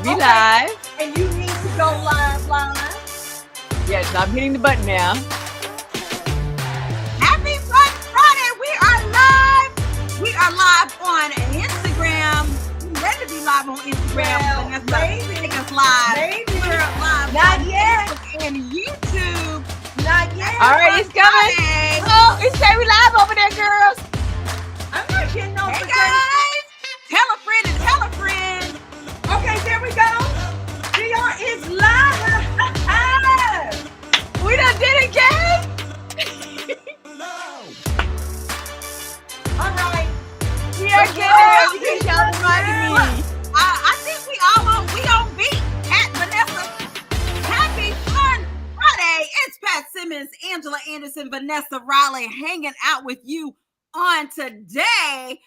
We Okay. live. And you need to go live. Yes, I'm hitting the button now. Happy Fun Friday. We are live. We are live on Instagram. We're ready to be live on Instagram. Well, Vanessa, maybe. take us live. Maybe. We're live Not on yet. Facebook and YouTube. Not yet. All right, it's coming. Friday. Oh, it's very live over there, girls. I'm not getting no Hey notification. guys, tell a friend and tell a friend. Okay, there we go. DR is live. We done did it, gang. All right. We are Yeah, getting it. Y'all reminded me. I think we on beat. Pat Vanessa. Happy Fun Friday. It's Pat Simmons, Angela Anderson, Vanessa Riley hanging out with you on today.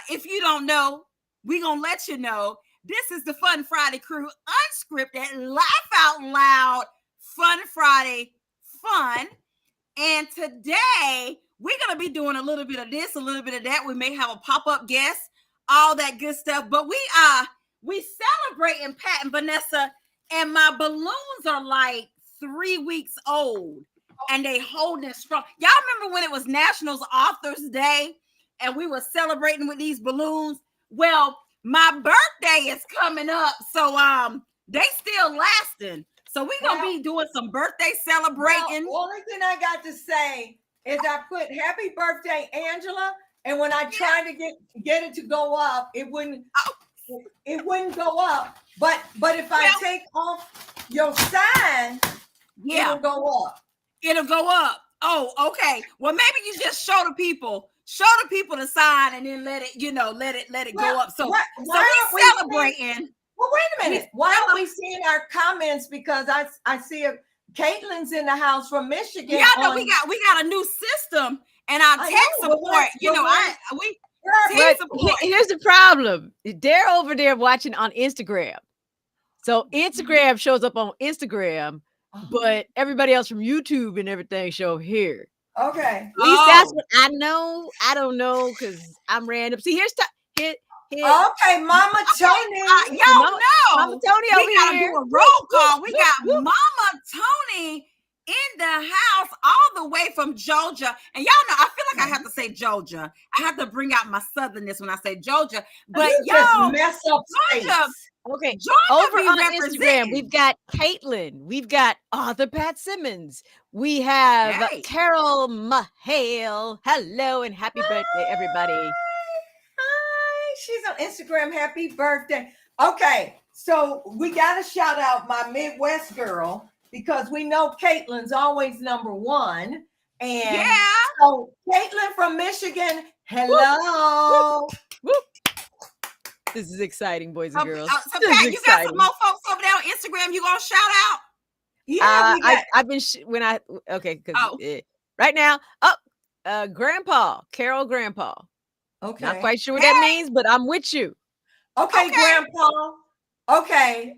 If you don't know, we gonna let you know. This is the Fun Friday crew, unscripted, laugh out loud, Fun Friday fun. And today we're gonna be doing a little bit of this, a little bit of that. We may have a pop-up guest, all that good stuff. But we celebrating Pat and Vanessa, and my balloons are like 3 weeks old, and they holding strong. Y'all remember when it was National Authors Day, and we were celebrating with these balloons? Well, my birthday is coming up, so they still lasting. So we're gonna be doing some birthday celebrating. Well, only thing I got to say is I put happy birthday, Angela, and when I tried to get it to go up, it wouldn't go up. But if I take off your sign, it'll go up. It'll go up. Oh, okay. Well, maybe you just show the people the sign, and then let it go up. So we celebrating. Well, wait a minute. Why aren't we seeing our comments? Because I see Caitlin's in the house from Michigan. Yeah, no, we got a new system, and our tech support. Here's the problem. They're over there watching on Instagram. So Instagram shows up on Instagram, but everybody else from YouTube and everything show here. Okay. At least that's what I know. I don't know because I'm random. See, here's Okay, Mama Tony. Y'all know Mama Tony over we gotta here. do a roll call. We got Mama Tony in the house all the way from Georgia. And y'all know, I feel like I have to say Georgia. I have to bring out my southernness when I say Georgia. But y'all, mess up Georgia. Okay, Georgia over on Instagram, we've got Caitlin, we've got author Pat Simmons, we have Carol Mahale. Hello and happy birthday, everybody. Hi, she's on Instagram. Happy birthday. Okay, so we got to shout out my Midwest girl because we know Caitlin's always number one. And so Caitlin from Michigan, hello. Whoop, whoop. This is exciting, boys and girls. So Pat, you got some more folks over there on Instagram you gonna shout out? Yeah, I've been right now. Grandpa, Carol Grandpa. Okay, not quite sure what that means, but I'm with you. Okay. Grandpa. Okay.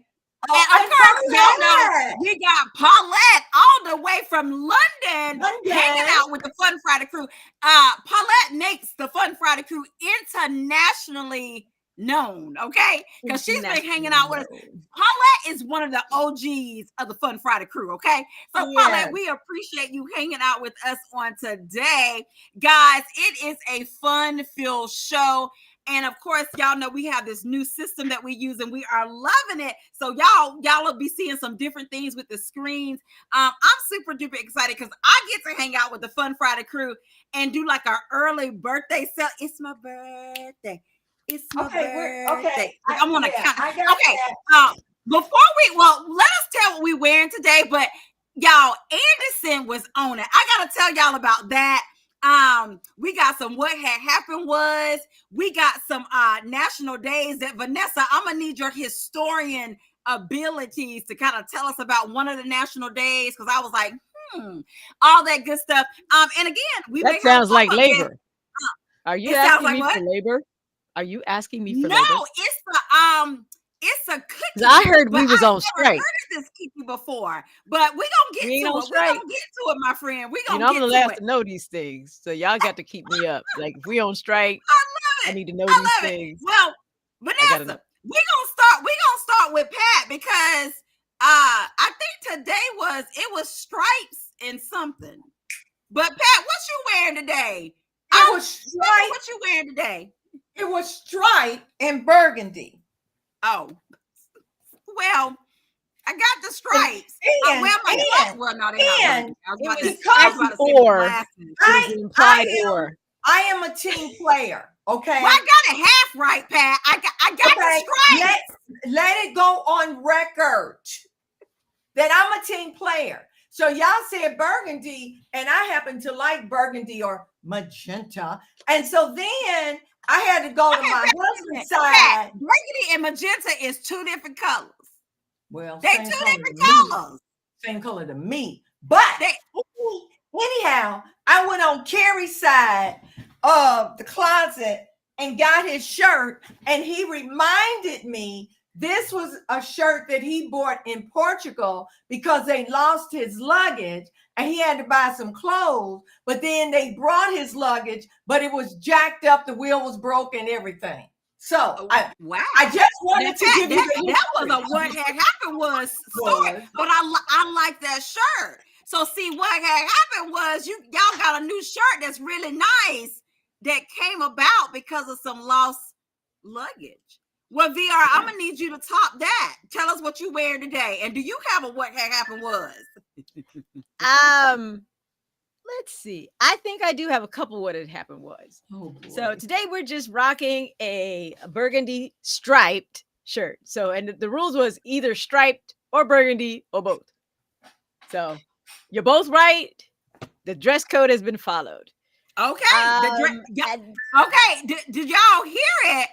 And of course, y'all know we got Paulette all the way from London hanging out with the Fun Friday crew. Paulette makes the Fun Friday crew internationally known, okay? Because she's been hanging out with us. Paulette is one of the OGs of the Fun Friday crew, okay? So Paulette, we appreciate you hanging out with us on today. Guys, it is a fun-filled show. And of course, y'all know we have this new system that we use, and we are loving it. So y'all will be seeing some different things with the screens. I'm super duper excited because I get to hang out with the Fun Friday crew and do like our early birthday sale. It's my birthday. It's my birthday. I'm on a count. Let us tell what we're wearing today. But y'all, Anderson was on it. I gotta tell y'all about that. We got some what had happened was, we got some national days that Vanessa, I'm gonna need your historian abilities to kind of tell us about one of the national days, because I was like, all that good stuff. And again, that sounds like labor. Are you asking me for labor? Are you asking me for labor? No, it's a cookie. I heard we was on strike. I've heard of this cookie before, but we're gonna get to it. We're gonna get to it, my friend. I'm the last to know these things, so y'all got to keep me up. Like if we on strike, I need to know these things. Well, Vanessa, We're gonna start with Pat because I think today was stripes and something. But Pat, what you wearing today? It was stripe. What you wearing today? It was stripe and burgundy. Oh, well, I got the stripes. And well, no, they're not. and I was about to because say or glasses. I am a team player. Okay. Well, I got it half right, Pat. I got the stripes. Let it go on record that I'm a team player. So y'all said burgundy, and I happen to like burgundy or magenta. And so then I had to go to my husband's side. Burgundy and magenta is two different colors. Well, they two different colors. Same color to me. But anyhow, I went on Carrie's side of the closet and got his shirt, and he reminded me this was a shirt that he bought in Portugal because they lost his luggage and he had to buy some clothes, but then they brought his luggage, but it was jacked up, the wheel was broken, everything. So I just wanted to give you that was a what had happened was story, but I like that shirt. So see, what had happened was y'all got a new shirt that's really nice that came about because of some lost luggage. Well, VR, I'm gonna need you to top that. Tell us what you wear today, and do you have a what had happened was? Let's see. I think I do have a couple what had happened was. Oh, boy. So today we're just rocking a burgundy striped shirt. So, and the rules was either striped or burgundy or both. So you're both right. The dress code has been followed. Okay. Okay. Did y'all hear it?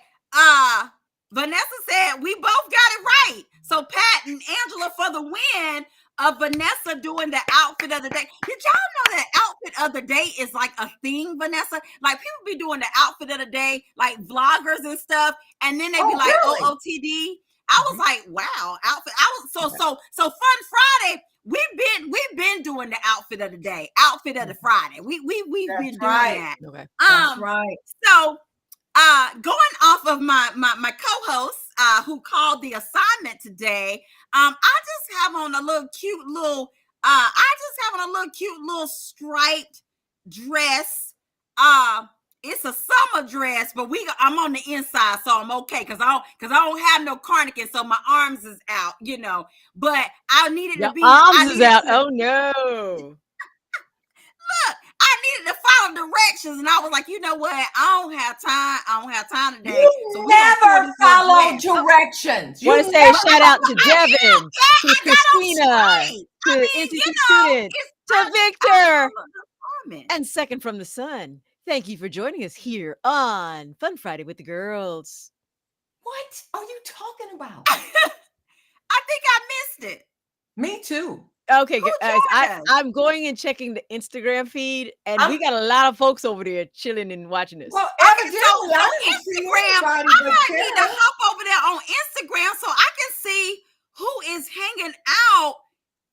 Vanessa said we both got it right. So Pat and Angela for the win of Vanessa doing the outfit of the day. Did y'all know that outfit of the day is like a thing, Vanessa? Like people be doing the outfit of the day, like vloggers and stuff, and then they be like, really? OOTD. I was like, wow, outfit. So Fun Friday. We've been doing the outfit of the day, outfit of the Friday. We've been doing that. Okay. That's right. So going off of my co-host who called the assignment today, I just have on a little cute little striped dress. It's a summer dress, but I'm on the inside, so I'm okay because I don't have no cardigan, so my arms is out, you know. But I needed to be arms is out. Oh no. Look, I needed to follow directions, and I was like, you know what? I don't have time today. You never follow directions. You want to say a shout out to Devin, to Christina, to NCC student, to Victor, and Second from the Sun. Thank you for joining us here on Fun Friday with the girls. What are you talking about? I think I missed it. Me too. Okay, guys, I'm going and checking the Instagram feed, and we got a lot of folks over there chilling and watching this. Well, evidently, Instagram, I might need to hop over there on Instagram so I can see who is hanging out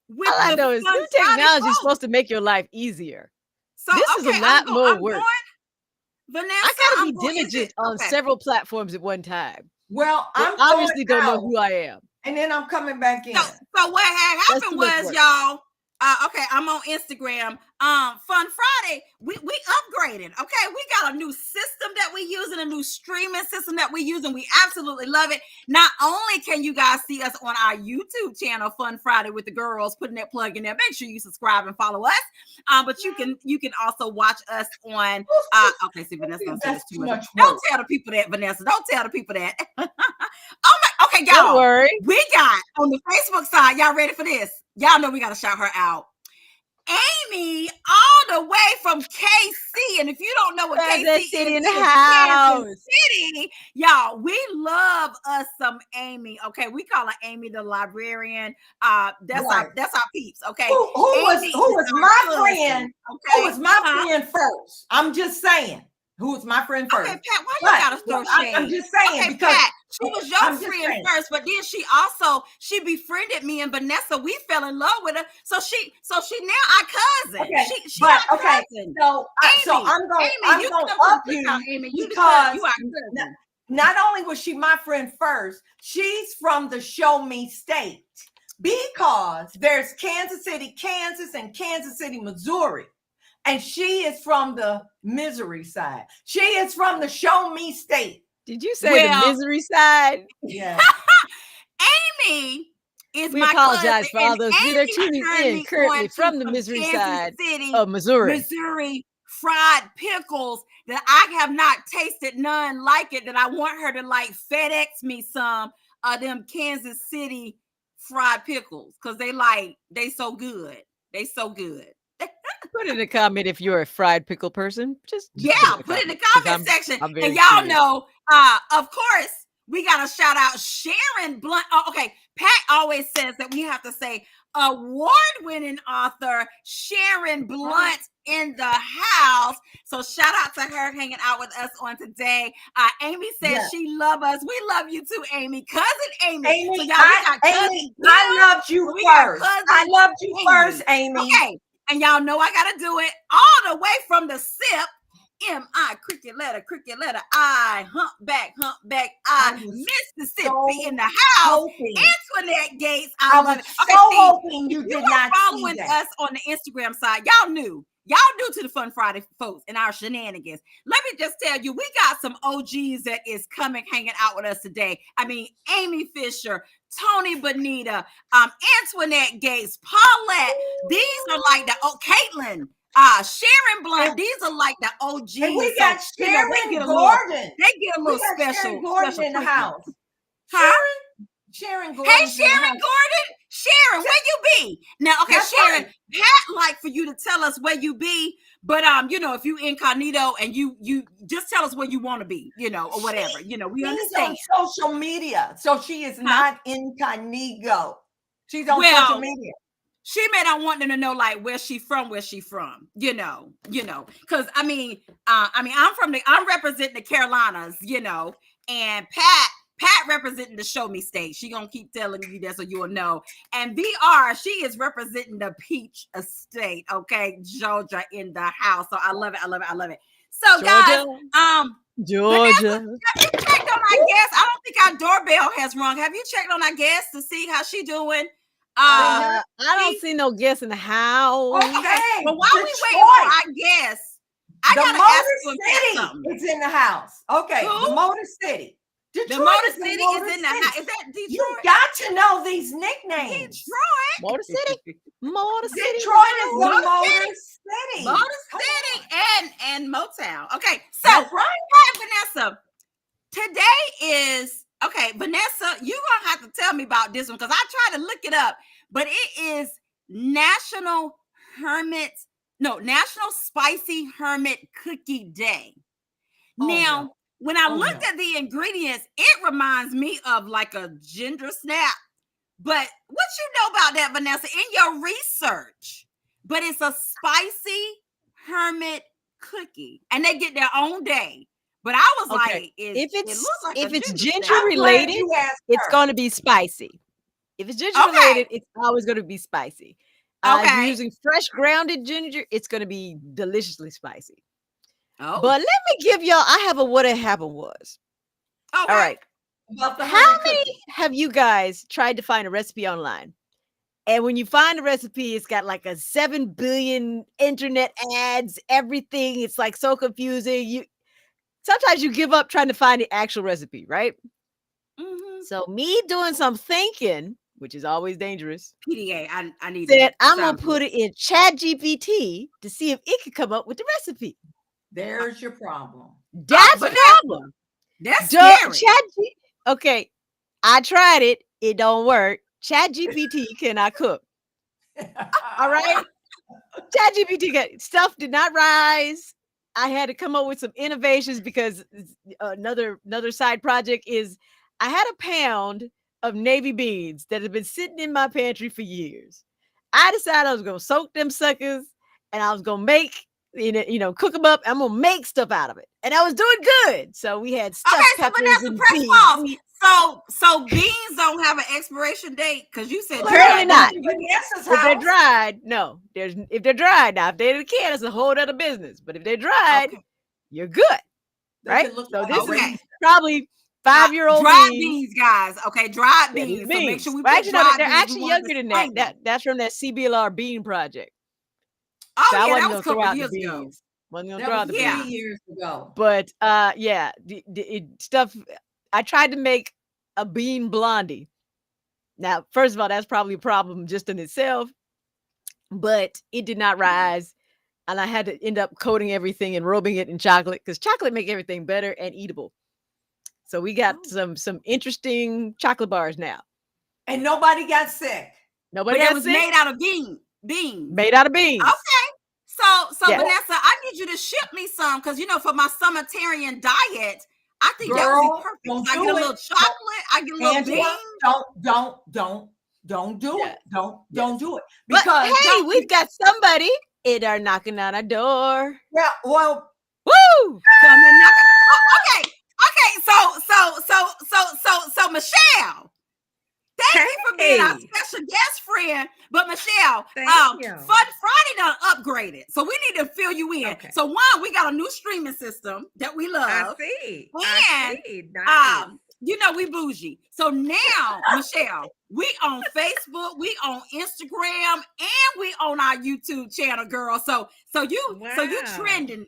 with all I know is new technology is supposed to make your life easier. So this is a lot more work. Vanessa, I gotta be diligent on several platforms at one time. Well, I obviously don't know who I am. And then I'm coming back in. So what had happened was, y'all, okay, I'm on Instagram. Fun Friday, we upgraded. Okay, we got a new system that we use and a new streaming system that we use, and we absolutely love it. Not only can you guys see us on our YouTube channel, Fun Friday with the girls, putting that plug in there. Make sure you subscribe and follow us. But you can also watch us on. Okay, see, Vanessa, don't say this too much. Don't tell the people that, Vanessa. Don't tell the people that. Oh my. Okay, y'all. Don't worry. We got on the Facebook side. Y'all ready for this? Y'all know we got to shout her out. Amy, all the way from KC, and if you don't know what KC City in the house, City, y'all, we love us some Amy. Okay, we call her Amy the librarian. That's our peeps. Okay, who was my friend? Okay? Who was my friend first? I'm just saying. Who was my friend first? Okay, Pat, why you gotta throw shade? I'm just saying, okay, because Pat, she was your friend first, but then she befriended me and Vanessa. We fell in love with her, so she now our cousin. Okay, she our cousin. So I'm going to up you Amy, because you are cousin. not only was she my friend first, she's from the Show Me State, because there's Kansas City, Kansas, and Kansas City, Missouri. And she is from the misery side. She is from the Show Me State. Did you say the misery side? Yeah. Amy is We my apologize cousin, for all and those that are Amy tuning turned in me currently on to from the some misery Kansas side City, of Missouri. Missouri fried pickles that I have not tasted none like it, that I want her to like FedEx me some of them Kansas City fried pickles, because they so good. They so good. Put in a comment if you're a fried pickle person. Just Put it in the comment section. I'm very And y'all curious. know, of course, we got to shout out Sharon Blunt. Oh, okay. Pat always says that we have to say award-winning author Sharon Blunt in the house. So shout out to her hanging out with us on today. Amy says she love us. We love you too, Amy. Cousin Amy. Amy, So y'all, we got Amy, I loved you first. I loved you first, Amy. Okay. And y'all know I got to do it all the way from the SIP. M-I, cricket letter, I, humpback, I, Mississippi in the house. Antoinette Gates, I love it. Okay, hoping you did not following us on the Instagram side. Y'all new to the Fun Friday folks and our shenanigans. Let me just tell you, we got some OGs that is coming, hanging out with us today. I mean, Amy Fisher, Tony Bonita, Antoinette Gates, Paulette. These are like the Caitlin. Sharon Blunt, these are like the OGs. And we got Sharon Gordon. They get a little special. Sharon Gordon in the house. Huh? Sharon Gordon. Hey, Sharon Gordon. Sharon, where you be? Now, okay, That's Sharon, right. Pat like for you to tell us where you be, but if you incognito and you just tell us where you want to be, or whatever. We understand. She's on social media, so she is not incognito. She's on social media. She may not want them to know like where she from, because I'm representing the Carolinas, and Pat representing the Show Me State. She gonna keep telling you that so you'll know. And VR, she is representing the Peach Estate, okay? Georgia in the house. So I love it. So Georgia. guys, Georgia. Vanessa, have you checked on our guest? I don't think our doorbell has rung. Have you checked on our guest to see how she doing? I don't see no guests in the house. Okay. But while we wait for our guest, I the gotta Motor ask you City something. is in the house. Okay. Who? The Motor City. The Detroit Motor City is in the house. Is that Detroit? You got to know these nicknames. Detroit. Motor City. Motor City. Detroit is the Motor Motor City. Motor City and Motown. Okay, so That's right. hey, Vanessa, today is Vanessa, you're gonna have to tell me about this one because I tried to look it up, but it is National Spicy Hermit Cookie Day. Now, when I looked at the ingredients, it reminds me of like a ginger snap. But what you know about that, Vanessa, in your research? But it's a spicy hermit cookie, and they get their own day. But I was like, if it's ginger snap. related, You asked it's her. going to be spicy. If it's ginger related, it's always going to be spicy. If you're using fresh grounded ginger, it's going to be deliciously spicy. Oh, But let me give y'all, I have a what had happened was. okay. All right. About the How honey many cookie. have you guys tried to find a recipe online? And when you find a recipe, it's got like a 7 billion internet ads, everything. It's like so confusing. Sometimes you give up trying to find the actual recipe, right? Mm-hmm. So me doing some thinking, which is always dangerous, PDA, I need said I'm gonna put it in ChatGPT to see if it could come up with the recipe. There's your problem. That's the problem. That's scary. Okay, I tried it. It don't work. ChatGPT cannot cook. All right. ChatGPT stuff did not rise. I had to come up with some innovations because another side project is I had a pound of navy beans that have been sitting in my pantry for years. I decided I was gonna soak them suckers and I was gonna make cook them up. I'm gonna make stuff out of it, and I was doing good. So we had stuffed peppers and beans. So beans don't have an expiration date because you said apparently not. Vanessa's If they're house. dried, no. If they're dried now, if they're in a can, it's a whole other business. But if they're dried, you're good, right? Does it look So like this a is raisin? probably 5-year-old dried beans. beans, guys. Okay, dried Yeah, these beans. So make sure we Well, put actually, no, dried they're beans. We actually want younger to than that. disclaimer. That's from that CBLR Bean Project. Oh So I yeah, wasn't that was gonna a throw couple out the years ago. beans. Wasn't gonna That throw out was the 3 beans. years ago. But yeah, stuff. I tried to make a bean blondie. Now, first of all, that's probably a problem just in itself, but it did not rise, and I had to end up coating everything and rubbing it in chocolate because chocolate make everything better and eatable. So we got some interesting chocolate bars now. And nobody got sick. Nobody But it got was sick. made out of beans. Made out of beans. Okay. So Yeah. Vanessa, I need you to ship me some because for my summertarian diet, I think that Girl, would be perfect. don't I get do a it. little chocolate, I get a little Angela, bean. don't do Yes. it. Don't do it. But Because hey, we've got somebody in our knocking on our door. yeah, well, Woo! Come and knock it. Oh, okay. So Michelle, thank you for being our special guest friend. But Michelle, Thank you. Fun Friday done upgraded, so we need to fill you in. Okay. So one, we got a new streaming system that we love. I see. And, Nice. We bougie. So now, Michelle, we on Facebook, we on Instagram, and we on our YouTube channel, girl. So you trending, and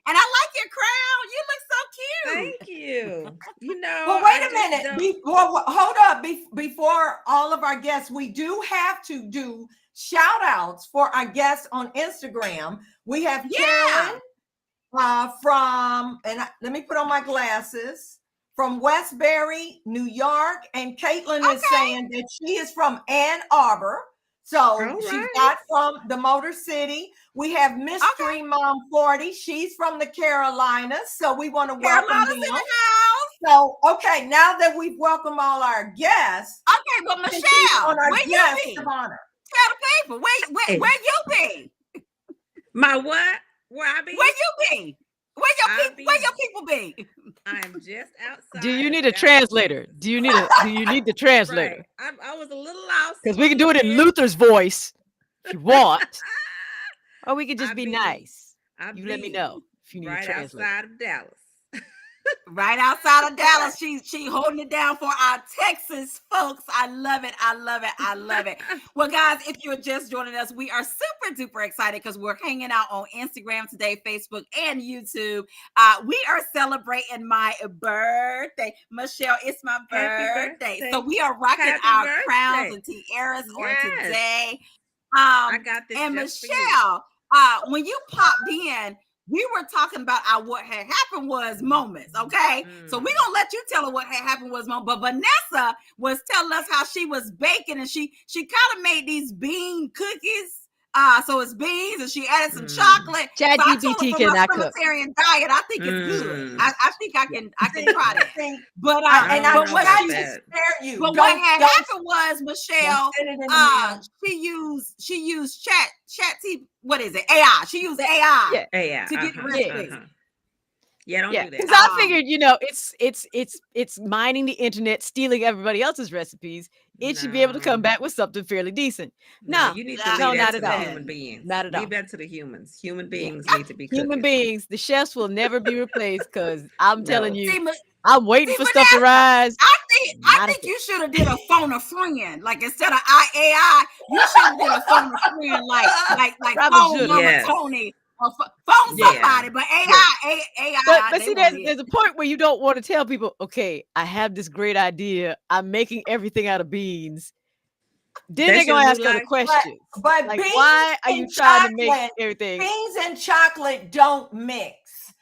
I like your crown. You look so cute. Thank you. well, wait a minute. Hold up. Before all of our guests, we do have to do shout outs for our guests on Instagram. We have Carolyn let me put on my glasses, from Westbury, New York. And Caitlin is saying that she is from Ann Arbor. So she's not from the Motor City. We have Mystery Mom 40. She's from the Carolinas. So we want to welcome Carolina's them. in the house. So, okay, now that we've welcomed all our guests. Okay, but Michelle, on our where guest you be? of honor. Tell the people, where you be? My what? Where I be? Where you be? Where your people be? I'm just outside. Do you need a translator? Do you need the translator? Right. I was a little lost. Because we can do it in Luther's voice if you want. Or we could just be nice. You let me know if you need a translator. Outside of Dallas. Right outside of Dallas. She holding it down for our Texas folks. I love it. Well, guys, if you're just joining us, we are super duper excited because we're hanging out on Instagram today, Facebook, and YouTube. We are celebrating my birthday. Michelle, it's my birthday. So we are rocking our crowns and tiaras on today. I got this. And Michelle, when you popped in, we were talking about what had happened was moments, okay? So we're gonna let you tell her what had happened was moments. But Vanessa was telling us how she was baking, and she kind of made these bean cookies. So it's beans, and she added some chocolate. ChatGPT cannot cook. Vegetarian diet, I think it's good. I think I can try that. But what had happened was Michelle, she used chat what is it? AI. She used AI to get the recipes. Yeah, don't do that. Because I figured, it's mining the internet, stealing everybody else's recipes. It should be able to come back with something fairly decent. No, you need to leave that not to at the all. human beings. Not at all. Leave that to the humans. Human beings need to be human cooking. beings. The chefs will never be replaced because I'm telling you, I'm waiting for stuff to rise. I think you should have did a phone a friend. Like instead of AI, you should have did a phone a friend like phone Mama Tony. Phone somebody, but AI. But see, there's a point where you don't want to tell people, okay, I have this great idea. I'm making everything out of beans. Then they're gonna ask other questions. But like, why are you trying to make everything? Beans and chocolate don't mix.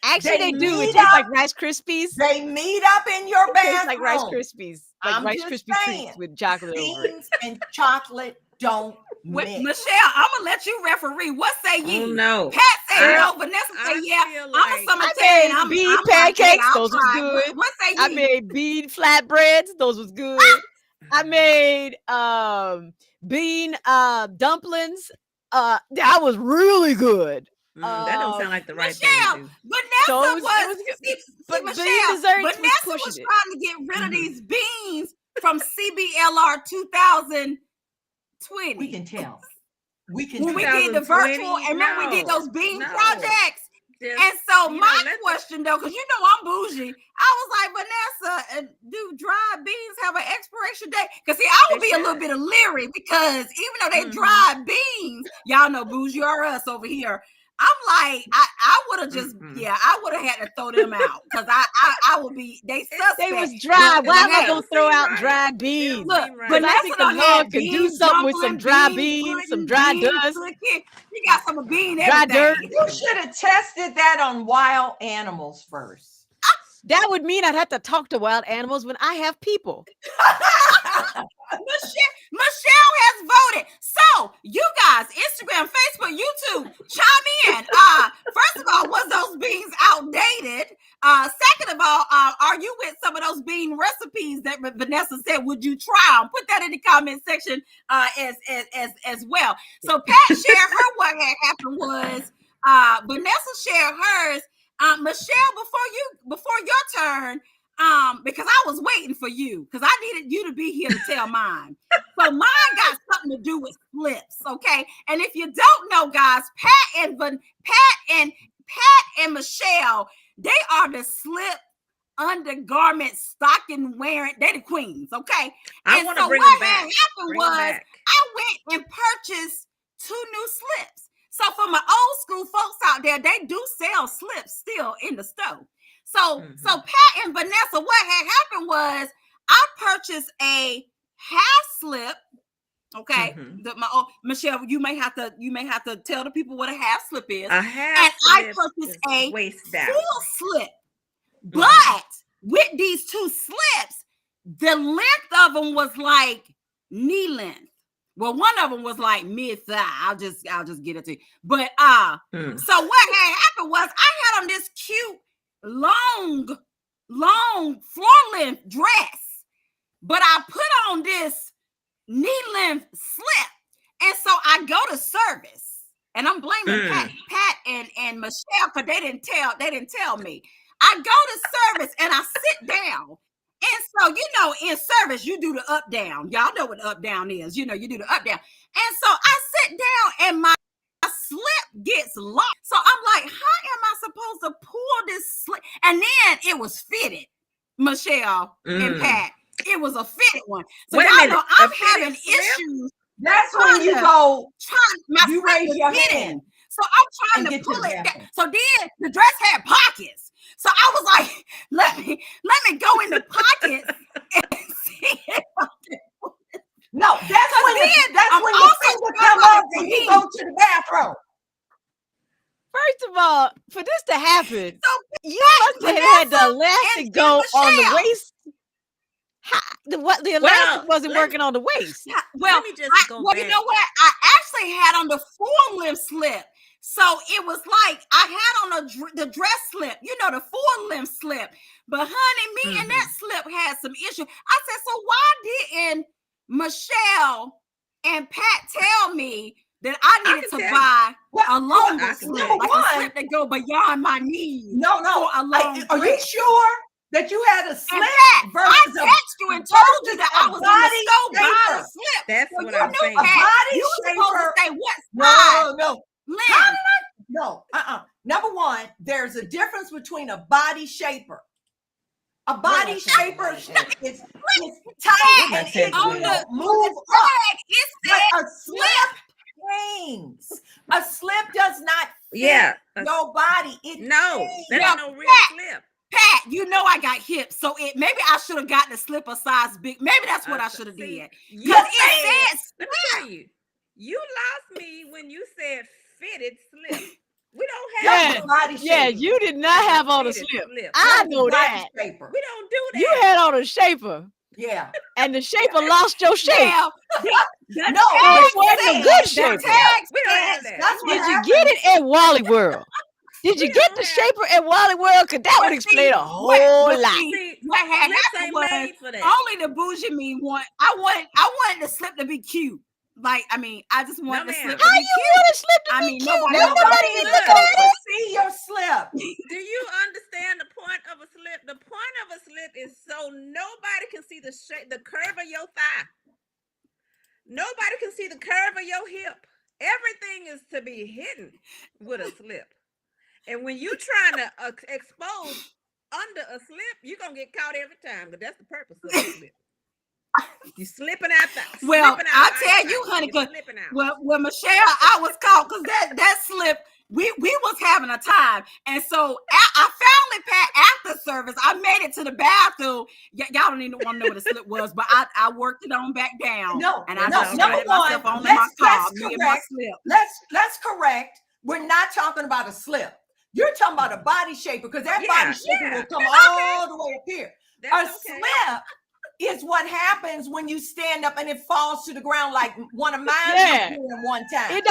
Actually, they do. It tastes like Rice Krispies. They meet up in your bathroom. Tastes like Rice Krispies. Like Rice Krispie treats with chocolate over it. Beans and chocolate don't mix. Michelle, I'm gonna let you referee. What say ye? Oh, no. Pat said no. Vanessa said yeah. I'm a summertime. I made bean pancakes. Those was good. What say ye? I made bean flatbreads. Those was good. I made bean dumplings. That was really good. That don't sound like the right Michelle, thing to do. Vanessa but Michelle, Vanessa was trying to get rid of these beans from CBLR 2020. We can tell. When we did the virtual, and remember we did those bean projects. And so my question though, because you know I'm bougie, I was like, Vanessa, do dried beans have an expiration date? Because see, I would be a little bit leery because even though they dried beans, y'all know bougie or us over here. I'm like, I would have just, I would have had to throw them out because I would be, they suspect. They was dry. Why am I going to throw out dried beans? Look, but I think the Lord could do something with some dry beans, some dry dust. You got some bean dry dirt. You should have tested that on wild animals first. That would mean I'd have to talk to wild animals when I have people. Michelle has voted. So you guys, Instagram, Facebook, YouTube, chime in. First of all, was those beans outdated? Second of all, are you with some of those bean recipes that Vanessa said? Would you try them? Put that in the comment section as well. So Pat shared her. What had happened was Vanessa shared hers. Michelle, before your turn, because I was waiting for you, because I needed you to be here to tell mine. So mine got something to do with slips, okay? And if you don't know, guys, Pat and Michelle, they are the slip undergarment stocking wearing. They the queens, okay? I want to bring them back. Happened was I went and purchased 2 new slips. So for my old school folks out there, they do sell slips still in the store. So Pat and Vanessa, what had happened was I purchased a half slip. Okay, Michelle, you may have to tell the people what a half slip is. A half and slip I purchased a full slip. But with these 2 slips, the length of them was like knee length. Well, one of them was like mid-thigh. I'll just get it to you. But so what had happened was I had on this cute long floor length dress, but I put on this knee length slip, and so I go to service, and I'm blaming Pat and Michelle because they didn't tell me. I go to service and I sit down. And so, you know, in service, you do the up down. Y'all know what the up down is. You know, you do the up down. And so I sit down and my slip gets locked. So I'm like, how am I supposed to pull this slip? And then it was fitted, Michelle and Pat. It was a fitted one. So y'all know I'm having issues. That's when you go, you raise your hand. So I'm trying to pull it down. So then the dress had pockets. So I was like, let me go in the pockets and see if I can pull it. No, that's when the finger come up and you go to the bathroom. First of all, for this to happen, you must have had the elastic go on the waist. The elastic wasn't working on the waist. Well, let me just go back. You know what? I actually had on the full length slip. So it was like I had on the dress slip, you know, the full length slip. But honey, me and that slip had some issue. I said, so why didn't Michelle and Pat tell me that I needed to buy a longer slip, like a slip that go beyond my knees? No. Are you sure that you had a slip? I texted you and told you that I was in the store buying a slip. That's what I'm saying. You were supposed to say what size? No. No. Number one, there's a difference between a body shaper. A body shaper is tight and it will move up. A slip hangs. A slip does not fit your body. That's no real slip. Pat, you know I got hips, so maybe I should have gotten a slip a size big. Maybe that's what I should have did. Because it says let me tell you, you lost me when you said fitted slip. We don't have body shaper. Yeah, you did not have on a slip. I know that. Shaper. We don't do that. You had on a shaper. Yeah. And the shaper lost your shape. No, it wasn't a good shaper. We don't have that. Did you get it at Wally World? Did you get the shaper at Wally World? Because that would explain a whole lot. What had happened was only the bougie me want. I wanted the slip to be cute. Like, I mean, I just want the slip to be cute. How you want a slip to be cute? Nobody can look at it. See your slip. Do you understand the point of a slip? The point of a slip is so nobody can see the shape, the curve of your thigh. Nobody can see the curve of your hip. Everything is to be hidden with a slip. And when you trying to expose under a slip, you're gonna get caught every time. But that's the purpose of the slip. You slipping out the. Well, slipping out I the tell eyesight. you, honey, You're 'cause slipping out. well, Michelle, I was caught because that slip. We was having a time, and so I finally after service, I made it to the bathroom. Y'all don't even want to know what the slip was, but I worked it on back down. No, and I no, just number started myself one, on in my let's car. Me and my correct. slip. Let's correct. We're not talking about a slip. You're talking about a body shaper because that body shaper will come all the way up here. That's A okay. slip is what happens when you stand up and it falls to the ground like one of mine Yeah. was doing one time. It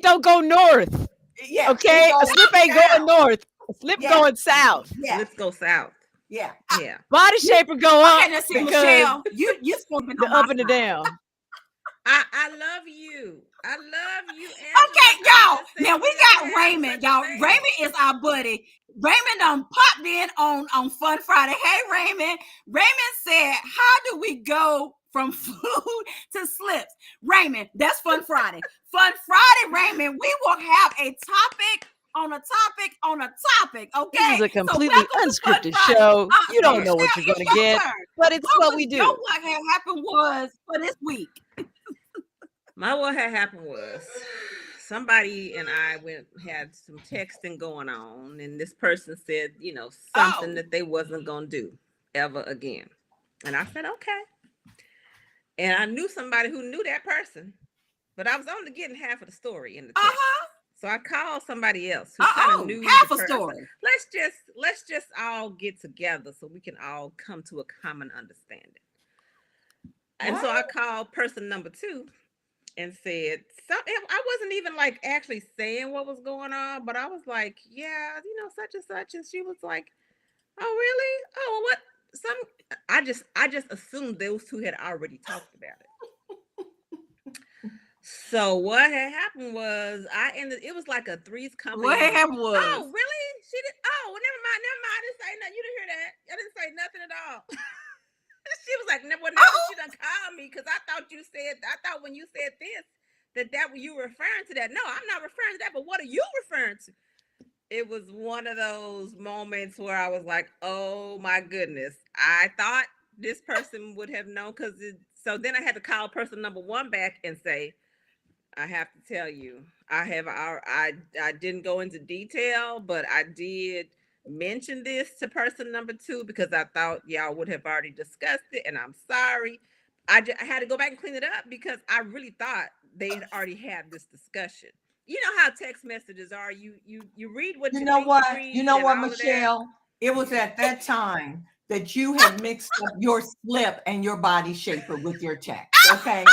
don't go north. Yeah. Okay, it a goes slip ain't down. going north. A slip Yeah. going south. Yeah. Let's go south. Yeah. Yeah. Body shaper go up Okay, now see, because Michelle, you slipping the on my up and the side. down. I love you. I love you. Okay, Angela. y'all. I'm just saying Now we we got have Raymond, such a y'all. thing. Raymond is our buddy. Raymond popped in on Fun Friday. Hey, Raymond. Raymond said, "How do we go from food to slips?" Raymond, that's Fun Friday. Fun Friday, Raymond. We will have a topic on a topic on a topic. Okay, This is a So completely welcome to Fun unscripted Friday. show. You don't know what Michelle, you're it's gonna your get, turn. but it's what we Your do. what had happened was for this week. What had happened was somebody and I had some texting going on, and this person said, something that they wasn't gonna do ever again. And I said, okay. And I knew somebody who knew that person, but I was only getting half of the story in the text. So I called somebody else who kind of knew half the a person. story. Let's just all get together so we can all come to a common understanding. And so I called person number 2 and said something. I wasn't even like actually saying what was going on, but I was like, yeah, such and such. And she was like, oh, really? Oh, what? I just assumed those two had already talked about it. So what had happened was it was like a three's company. What happened was? Oh, really? She did. Oh, well, never mind. I didn't say nothing. You didn't hear that. I didn't say nothing at all. She was like, well, now she done called me because I thought when you said this, that you were referring to that. No, I'm not referring to that, but what are you referring to? It was one of those moments where I was like, oh my goodness. I thought this person would have known so then I had to call person number 1 back and say, I have to tell you, I didn't go into detail, but I did mention this to person number 2 because I thought y'all would have already discussed it, and I'm sorry. I had to go back and clean it up because I really thought they had already had this discussion. You know how text messages are. You read what you know think what? read You know and what, all of that. Michelle? It was at that time that you had mixed up your slip and your body shaper with your text. Okay.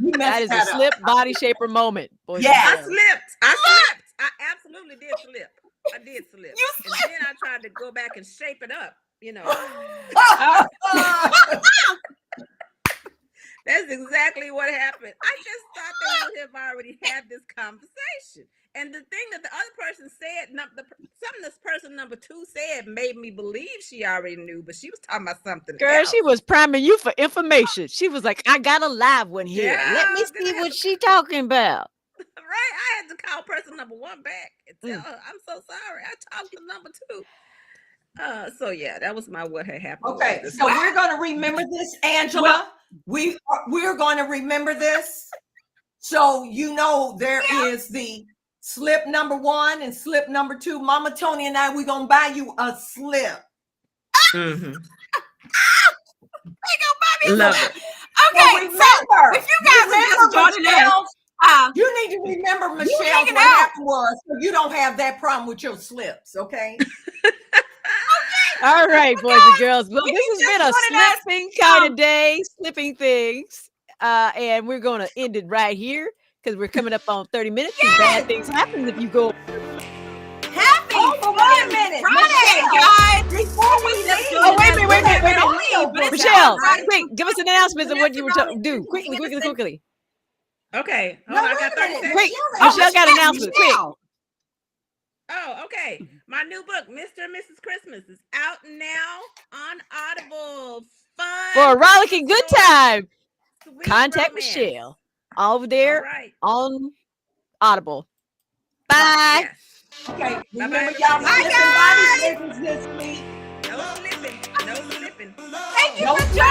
You That is a up. slip body shaper moment, boys. Yeah. and girls. I slipped. I absolutely did slip. I did slip. You And then I tried to go back and shape it up. That's exactly what happened. I just thought they would have already had this conversation. And the thing that the other person said, something this person number 2 said made me believe she already knew, but she was talking about something Girl, else. she was priming you for information. She was like, I got a live one here. Let me Yeah, see what she talking about. Right? I had to call person number 1 back and tell her, I'm so sorry. I talked to number 2. So yeah, that was what had happened. Okay, so we're going to remember this, Angela. We're going to remember this. So there is the slip number 1 and slip number 2. Mama Tony and I, we're going to buy you a slip. Mm-hmm. Love it. Okay, so if you guys are just joining us, you need to remember, Michelle, what happened was so you don't have that problem with your slips, okay? All right, boys and girls. Well, this has been a slipping kind of day, slipping things. And we're going to end it right here because we're coming up on 30 minutes. And bad things happen if you go. Happy wait a minute. Friday, Michelle, guys. Before we leave. Oh, wait a minute. Wait. Michelle, quick, give us an announcement of what you were to do. Quickly. Okay. No, I wait got a 30 minute. seconds. Quick, Michelle got an announcement. Quick. Oh, okay. My new book, Mr. and Mrs. Christmas, is out now on Audible. Fun For a rollicking good time, sweet contact romance. Michelle over there All right. on Audible. Bye. Yes. Okay, remember Bye-bye, y'all everybody. slipping body slippers this week. No slipping. No slipping. Thank you No for slipping. joining